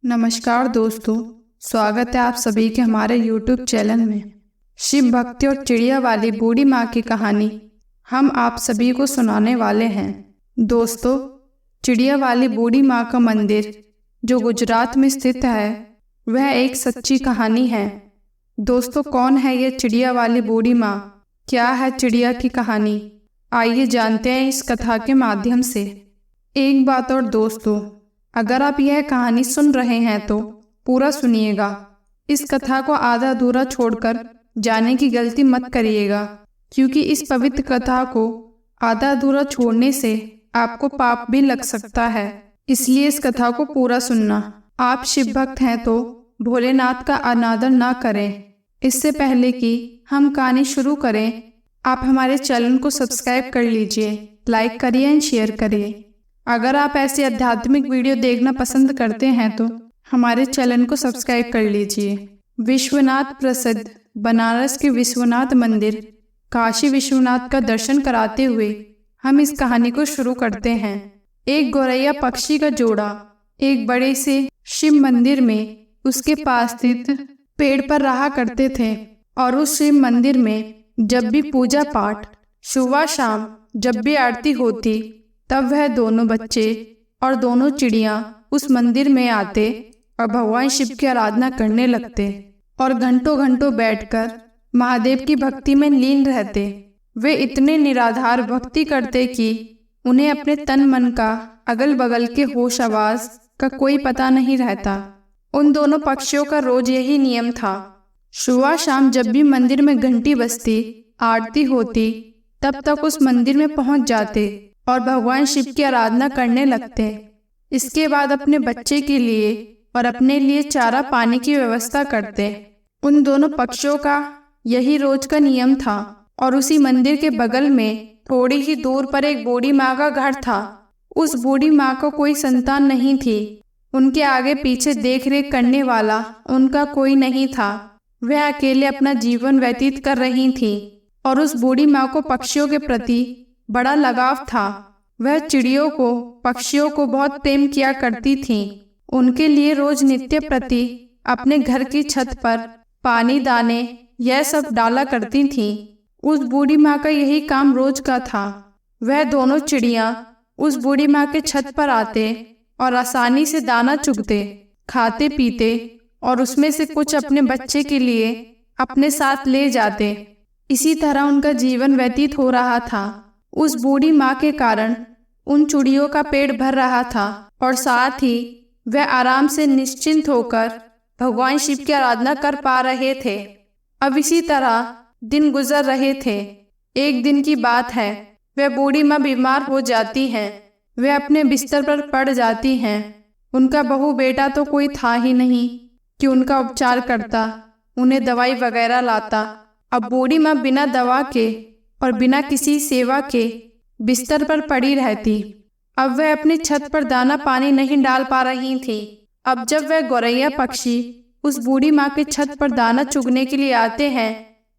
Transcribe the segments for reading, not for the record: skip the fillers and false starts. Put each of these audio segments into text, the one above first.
नमस्कार दोस्तों, स्वागत है आप सभी के हमारे YouTube चैनल में। शिव भक्ति और चिड़िया वाली बूढ़ी माँ की कहानी हम आप सभी को सुनाने वाले हैं। दोस्तों, चिड़िया वाली बूढ़ी माँ का मंदिर जो गुजरात में स्थित है वह एक सच्ची कहानी है। दोस्तों, कौन है ये चिड़िया वाली बूढ़ी माँ? क्या है चिड़िया की कहानी? आइए जानते हैं इस कथा के माध्यम से। एक बात और दोस्तों, अगर आप यह कहानी सुन रहे हैं तो पूरा सुनिएगा। इस कथा को आधा अधूरा छोड़कर जाने की गलती मत करिएगा, क्योंकि इस पवित्र कथा को आधा अधूरा छोड़ने से आपको पाप भी लग सकता है। इसलिए इस कथा को पूरा सुनना। आप शिव भक्त हैं तो भोलेनाथ का अनादर ना करें। इससे पहले कि हम कहानी शुरू करें, आप हमारे चैनल को सब्सक्राइब कर लीजिए, लाइक करिए एंड शेयर करिए। अगर आप ऐसी आध्यात्मिक वीडियो देखना पसंद करते हैं तो हमारे चैनल को सब्सक्राइब कर लीजिए। विश्वनाथ प्रसिद्ध बनारस के विश्वनाथ मंदिर काशी विश्वनाथ का दर्शन कराते हुए हम इस कहानी को शुरू करते हैं। एक गौरैया पक्षी का जोड़ा एक बड़े से शिव मंदिर में उसके पास स्थित पेड़ पर रहा करते थे, और उस शिव मंदिर में जब भी पूजा पाठ, सुबह शाम जब भी आरती होती, तब वह दोनों बच्चे और दोनों चिड़िया उस मंदिर में आते और भगवान शिव की आराधना करने लगते और घंटों घंटों बैठकर महादेव की भक्ति में लीन रहते। वे इतने निराधार भक्ति करते कि उन्हें अपने तन मन का अगल बगल के होश आवाज का कोई पता नहीं रहता। उन दोनों पक्षियों का रोज यही नियम था। सुबह शाम जब भी मंदिर में घंटी बजती, आरती होती, तब तक उस मंदिर में पहुंच जाते और भगवान शिव की आराधना करने लगते। इसके बाद अपने बच्चे के लिए और अपने लिए चारा पानी की व्यवस्था करते। उन दोनों पक्षियों का यही रोज का नियम था। और उसी मंदिर के बगल में थोड़ी ही दूर पर एक बूढ़ी माँ का घर था। उस बूढ़ी माँ को कोई संतान नहीं थी। उनके आगे पीछे देख रेख करने वाला उनका कोई नहीं था। वह अकेले अपना जीवन व्यतीत कर रही थी और उस बूढ़ी माँ को पक्षियों के प्रति बड़ा लगाव था। वह चिड़ियों को, पक्षियों को बहुत प्रेम किया करती थीं। उनके लिए रोज नित्य प्रति अपने घर की छत पर पानी, दाने यह सब डाला करती थीं। उस बूढ़ी माँ का यही काम रोज का था। वह दोनों चिड़िया उस बूढ़ी माँ के छत पर आते और आसानी से दाना चुगते, खाते पीते और उसमें से कुछ अपने बच्चे के लिए अपने साथ ले जाते। इसी तरह उनका जीवन व्यतीत हो रहा था। उस बूढ़ी माँ के कारण उन चिड़ियों का पेट भर रहा था और साथ ही वह आराम से निश्चिंत होकर भगवान शिव की आराधना कर पा रहे थे। अब इसी तरह दिन गुजर रहे थे। एक दिन की बात है, वह बूढ़ी माँ बीमार हो जाती हैं। वह अपने बिस्तर पर पड़ जाती हैं। उनका बहू बेटा तो कोई था ही नहीं कि उनका उपचार करता, उन्हें दवाई वगैरह लाता। अब बूढ़ी माँ बिना दवा के और बिना किसी सेवा के बिस्तर पर पड़ी रहती। अब वह अपनी छत पर दाना पानी नहीं डाल पा रही थी। अब जब वह गौरैया पक्षी उस बूढ़ी माँ के छत पर दाना चुगने के लिए आते हैं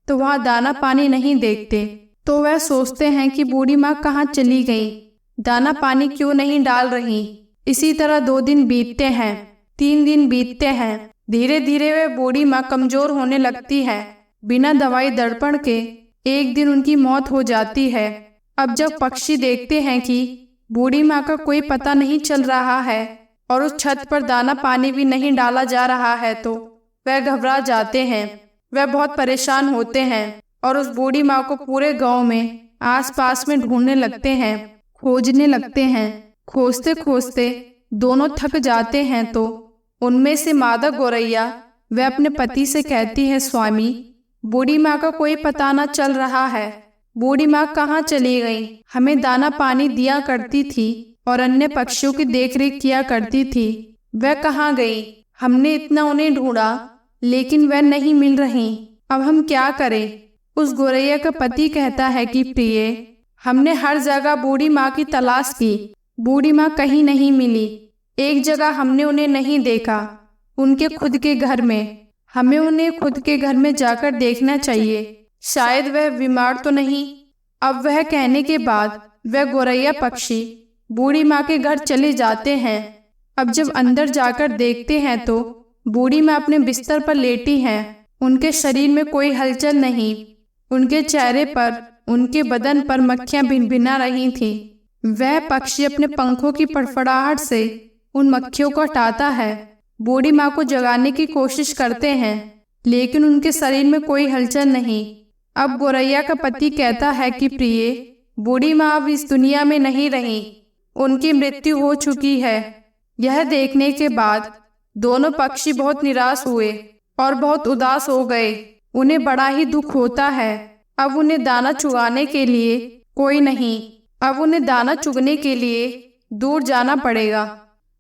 तो वहाँ दाना पानी नहीं देखते। तो वह सोचते हैं कि बूढ़ी माँ कहाँ चली गई, दाना पानी क्यों नहीं डाल रही। इसी तरह 2 दिन बीतते हैं, 3 दिन बीतते हैं। धीरे धीरे वह बूढ़ी माँ कमजोर होने लगती है। बिना दवाई दर्पण के एक दिन उनकी मौत हो जाती है। अब जब पक्षी देखते हैं कि बूढ़ी माँ का कोई पता नहीं चल रहा है और उस छत पर दाना पानी भी नहीं डाला जा रहा है, तो वह घबरा जाते हैं। वह बहुत परेशान होते हैं और उस बूढ़ी माँ को पूरे गांव में, आसपास में ढूंढने लगते हैं, खोजने लगते हैं। खोजते खोजते दोनों थक जाते हैं तो उनमें से मादा गौरैया वह अपने पति से कहती है, स्वामी, बूढ़ी माँ का कोई पता न चल रहा है। बूढ़ी माँ कहाँ चली गई? हमें दाना पानी दिया करती थी और अन्य पक्षियों की देखरेख किया करती थी। वह कहाँ गई? हमने इतना उन्हें ढूंढा लेकिन वह नहीं मिल रही। अब हम क्या करें? उस गौरैया का पति कहता है कि प्रिय, हमने हर जगह बूढ़ी माँ की तलाश की, बूढ़ी माँ कहीं नहीं मिली। एक जगह हमने उन्हें नहीं देखा, उनके खुद के घर में। हमें उन्हें खुद के घर में जाकर देखना चाहिए, शायद वह बीमार तो नहीं। अब वह कहने के बाद वह गौरैया पक्षी बूढ़ी माँ के घर चले जाते हैं। अब जब अंदर जाकर देखते हैं तो बूढ़ी माँ अपने बिस्तर पर लेटी हैं। उनके शरीर में कोई हलचल नहीं। उनके चेहरे पर, उनके बदन पर मक्खियां भिनभिना रही थीं। वह पक्षी अपने पंखों की फड़फड़ाहट से उन मक्खियों को हटाता है। बूढ़ी माँ को जगाने की कोशिश करते हैं, लेकिन उनके शरीर में कोई हलचल नहीं। अब गोरैया का पति कहता है कि प्रिय, बूढ़ी माँ अब इस दुनिया में नहीं रही, उनकी मृत्यु हो चुकी है। यह देखने के बाद दोनों पक्षी बहुत निराश हुए और बहुत उदास हो गए। उन्हें बड़ा ही दुख होता है। अब उन्हें दाना चुगाने के लिए कोई नहीं। अब उन्हें दाना चुगने के लिए दूर जाना पड़ेगा।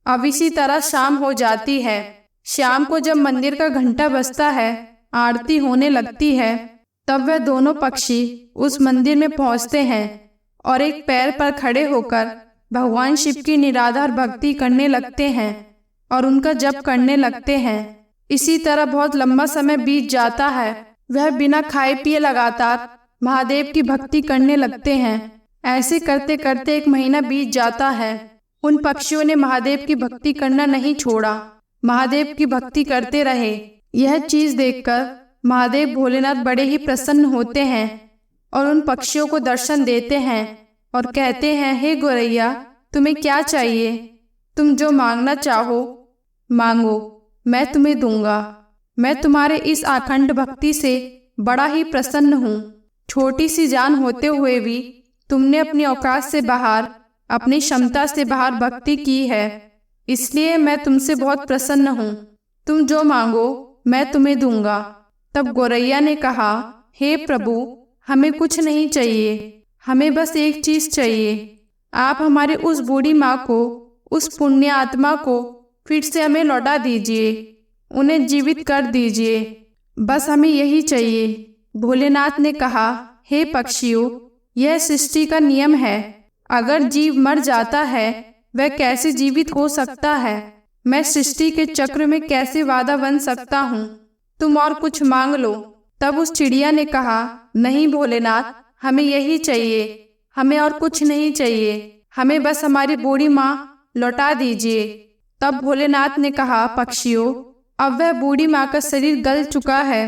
अब इसी तरह शाम हो जाती है। शाम को जब मंदिर का घंटा बजता है, आरती होने लगती है, तब वह दोनों पक्षी उस मंदिर में पहुंचते हैं और एक पैर पर खड़े होकर भगवान शिव की निराधार भक्ति करने लगते हैं और उनका जप करने लगते हैं। इसी तरह बहुत लंबा समय बीत जाता है। वह बिना खाए पिए लगातार महादेव की भक्ति करने लगते हैं। ऐसे करते करते 1 महीना बीत जाता है। उन पक्षियों ने महादेव की भक्ति करना नहीं छोड़ा, महादेव की भक्ति करते रहे। यह चीज देखकर महादेव भोलेनाथ बड़े ही प्रसन्न होते हैं और उन पक्षियों को दर्शन देते हैं और कहते हैं, हे गोरैया, तुम्हें क्या चाहिए? तुम जो मांगना चाहो मांगो, मैं तुम्हें दूंगा। मैं तुम्हारे इस अखंड भक्ति से बड़ा ही प्रसन्न हूँ। छोटी सी जान होते हुए भी तुमने अपनी औकात से बाहर, अपनी क्षमता से बाहर भक्ति की है, इसलिए मैं तुमसे बहुत प्रसन्न हूँ। तुम जो मांगो मैं तुम्हें दूंगा। तब गोरैया ने कहा, हे प्रभु, हमें कुछ नहीं चाहिए, हमें बस एक चीज चाहिए। आप हमारे उस बूढ़ी माँ को, उस पुण्य आत्मा को फिर से हमें लौटा दीजिए, उन्हें जीवित कर दीजिए, बस हमें यही चाहिए। भोलेनाथ ने कहा, हे पक्षियों, यह सृष्टि का नियम है। अगर जीव मर जाता है वह कैसे जीवित हो सकता है? मैं सृष्टि के चक्र में कैसे वादा बन सकता हूँ? तुम और कुछ मांग लो। तब उस चिड़िया ने कहा, नहीं भोलेनाथ, हमें यही चाहिए, हमें और कुछ नहीं चाहिए, हमें बस हमारी बूढ़ी माँ लौटा दीजिए। तब भोलेनाथ ने कहा, पक्षियों, अब वह बूढ़ी माँ का शरीर गल चुका है,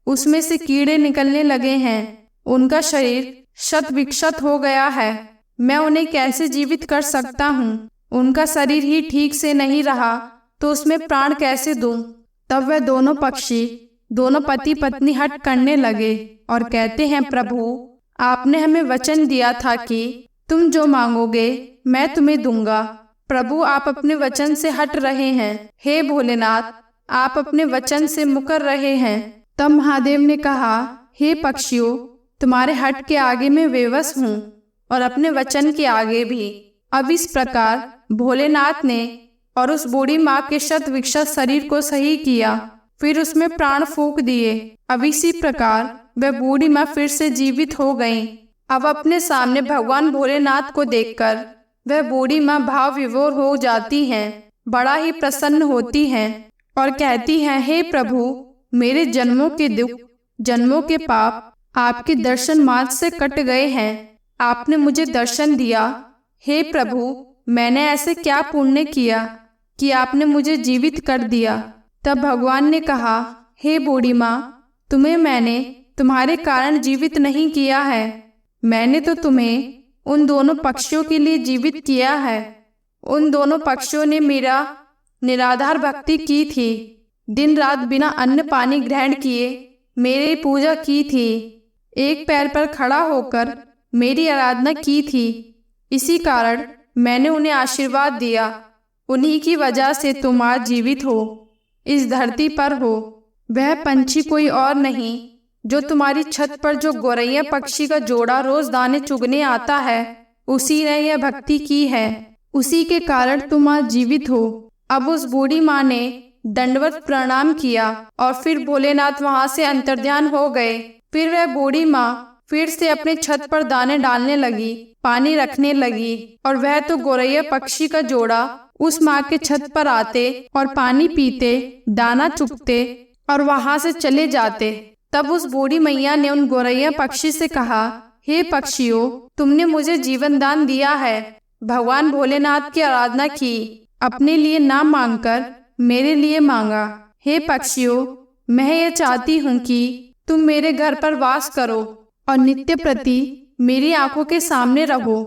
उसमें से कीड़े निकलने लगे हैं, उनका शरीर शत विक्षत हो गया है। मैं उन्हें कैसे जीवित कर सकता हूँ? उनका शरीर ही ठीक से नहीं रहा तो उसमें प्राण कैसे दूं? तब वह दोनों पक्षी, दोनों पति पत्नी हट करने लगे और कहते हैं, प्रभु, आपने हमें वचन दिया था कि तुम जो मांगोगे मैं तुम्हें दूंगा। प्रभु, आप अपने वचन से हट रहे हैं। हे भोलेनाथ, आप अपने वचन से मुकर रहे हैं। तब महादेव ने कहा, हे पक्षियों, तुम्हारे हट के आगे मैं बेबस हूँ और अपने वचन के आगे भी। अब इस प्रकार भोलेनाथ ने और उस बूढ़ी माँ के शत विक्षत शरीर को सही किया, फिर उसमें प्राण फूंक दिए। अब इसी प्रकार वह बूढ़ी माँ फिर से जीवित हो गई। अब अपने सामने भगवान भोलेनाथ को देखकर वह बूढ़ी माँ भाव विभोर हो जाती हैं, बड़ा ही प्रसन्न होती हैं और कहती हैं, हे प्रभु, मेरे जन्मों के दुख, जन्मों के पाप आपके दर्शन मात्र से कट गए हैं। आपने मुझे दर्शन दिया। हे प्रभु, मैंने ऐसे क्या पुण्य किया कि आपने मुझे जीवित कर दिया? तब भगवान ने कहा, हे बूढ़ी माँ, तुम्हें मैंने तुम्हारे कारण जीवित नहीं किया है, मैंने तो तुम्हें उन दोनों पक्षियों के लिए जीवित किया है। उन दोनों पक्षियों ने मेरा निराधार भक्ति की थी, दिन रात बिना अन्न पानी ग्रहण किए मेरी पूजा की थी, एक पैर पर खड़ा होकर मेरी आराधना की थी। इसी कारण मैंने उन्हें आशीर्वाद दिया। उन्हीं की वजह से तुम आज जीवित हो, इस धरती पर हो। वह पंछी कोई और नहीं जो तुम्हारी छत पर जो गोरैया पक्षी का जोड़ा रोज दाने चुगने आता है, उसी ने यह भक्ति की है, उसी के कारण तुम आज जीवित हो। अब उस बूढ़ी माँ ने दंडवत प्रणाम किया और फिर भोलेनाथ वहाँ से अंतर्ध्यान हो गए। फिर वह बूढ़ी माँ फिर से अपने छत पर दाने डालने लगी, पानी रखने लगी और वह तो गोरैया पक्षी का जोड़ा उस माँ के छत पर आते और पानी पीते, दाना चुगते और वहाँ से चले जाते। तब उस बूढ़ी मैया ने उन गोरैया पक्षी से कहा, हे पक्षियों, तुमने मुझे जीवन दान दिया है, भगवान भोलेनाथ की आराधना की, अपने लिए ना मांगकर मेरे लिए मांगा। हे पक्षियों, मैं ये चाहती हूँ कि तुम मेरे घर पर वास करो और नित्य प्रति मेरी आंखों के सामने रहो।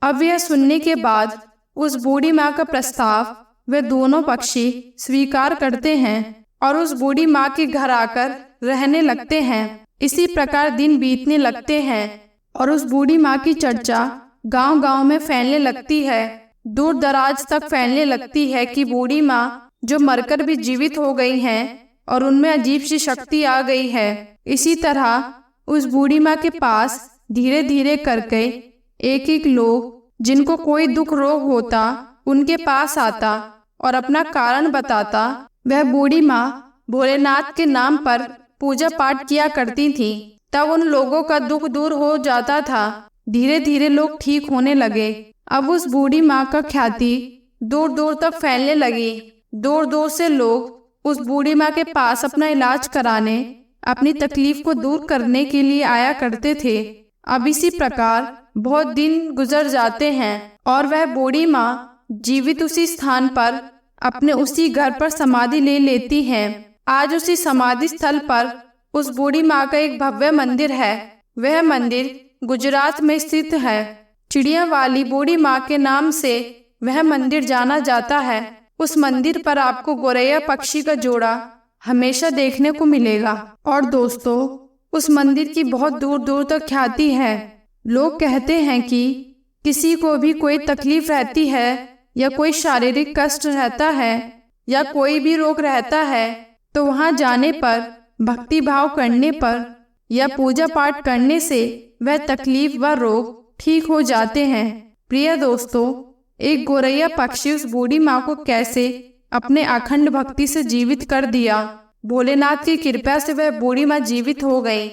अब यह सुनने के बाद उस बूढ़ी माँ का प्रस्ताव वे दोनों पक्षी स्वीकार करते हैं और उस बूढ़ी माँ के घर आकर रहने लगते हैं। इसी प्रकार दिन बीतने लगते हैं और उस बूढ़ी माँ की चर्चा गांव-गांव में फैलने लगती है, दूर दराज तक फैलने लगती है कि बूढ़ी माँ जो मरकर भी जीवित हो गई हैं और उनमें अजीब सी शक्ति आ गई है। इसी तरह उस बूढ़ी माँ के पास धीरे धीरे करके एक एक लोग जिनको कोई दुख रोग होता उनके पास आता और अपना कारण बताता। वह बूढ़ी माँ भोलेनाथ के नाम पर पूजा पाठ किया करती थी, तब उन लोगों का दुख दूर हो जाता था। धीरे धीरे लोग ठीक होने लगे। अब उस बूढ़ी माँ का ख्याति दूर दूर तक फैलने लगी। दूर दूर से लोग उस बूढ़ी माँ के पास अपना इलाज कराने, अपनी तकलीफ को दूर करने के लिए आया करते थे। अब इसी प्रकार बहुत दिन गुजर जाते हैं और वह बूढ़ी माँ जीवित उसी स्थान पर अपने उसी घर पर समाधि ले लेती हैं। आज उसी समाधि स्थल पर उस बूढ़ी माँ का एक भव्य मंदिर है। वह मंदिर गुजरात में स्थित है। चिड़िया वाली बूढ़ी माँ के नाम से वह मंदिर जाना जाता है। उस मंदिर पर आपको गोरैया पक्षी का जोड़ा हमेशा देखने को मिलेगा। और दोस्तों, उस मंदिर की बहुत दूर दूर तक ख्याति है। लोग कहते हैं कि किसी को भी कोई तकलीफ रहती है या कोई शारीरिक कष्ट रहता है या कोई भी रोग रहता है तो वहां जाने पर, भक्ति भाव करने पर या पूजा पाठ करने से वह तकलीफ व रोग ठीक हो जाते हैं। प्रिय दोस्तों, एक गोरैया पक्षी उस बूढ़ी माँ को कैसे अपने अखंड भक्ति से जीवित कर दिया। भोलेनाथ की कृपा से वह बूढ़ी माँ जीवित हो गई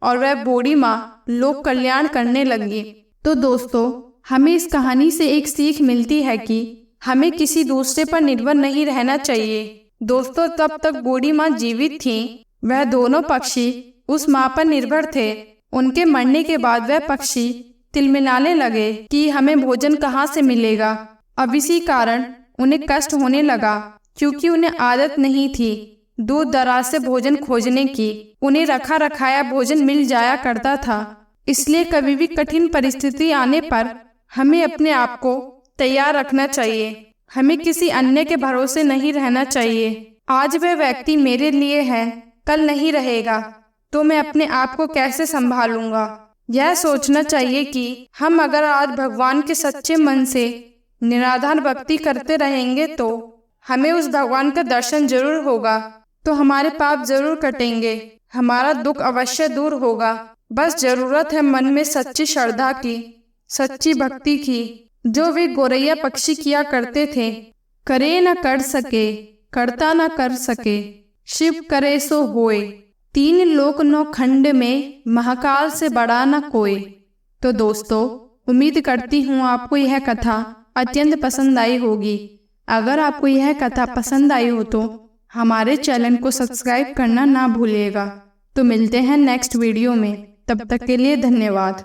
और वह बूढ़ी माँ लोक कल्याण करने लगी। तो दोस्तों, हमें इस कहानी से एक सीख मिलती है कि हमें किसी दूसरे पर निर्भर नहीं रहना चाहिए। दोस्तों, तब तक बूढ़ी माँ जीवित थी, वह दोनों पक्षी उस माँ पर निर्भर थे। उनके मरने के बाद वह पक्षी तिलमिलाने लगे कि हमें भोजन कहाँ से मिलेगा। अब इसी कारण उन्हें कष्ट होने लगा, क्योंकि उन्हें आदत नहीं थी दूर दराज से भोजन खोजने की। उन्हें रखा रखाया भोजन मिल जाया करता था। इसलिए कभी भी कठिन परिस्थिति आने पर हमें अपने आप को तैयार रखना चाहिए। हमें किसी अन्य के भरोसे नहीं रहना चाहिए। आज वह व्यक्ति मेरे लिए है, कल नहीं रहेगा, तो मैं अपने आप को कैसे संभालूंगा। यह सोचना चाहिए कि हम अगर आज भगवान के सच्चे मन से निराधार भक्ति करते रहेंगे तो हमें उस भगवान का दर्शन जरूर होगा, तो हमारे पाप जरूर कटेंगे, हमारा दुख अवश्य दूर होगा। बस जरूरत है मन में सच्ची श्रद्धा की, सच्ची भक्ति की, जो वे गोरैया पक्षी किया करते थे। करे न कर सके, करता न कर सके, शिव करे सो होए, तीन लोक नौ खंड में महाकाल से बड़ा न कोई। तो दोस्तों, उम्मीद करती हूँ आपको यह कथा अत्यंत पसंद आई होगी। अगर आपको यह कथा पसंद आई हो तो हमारे चैनल को सब्सक्राइब करना ना भूलिएगा। तो मिलते हैं नेक्स्ट वीडियो में, तब तक के लिए धन्यवाद।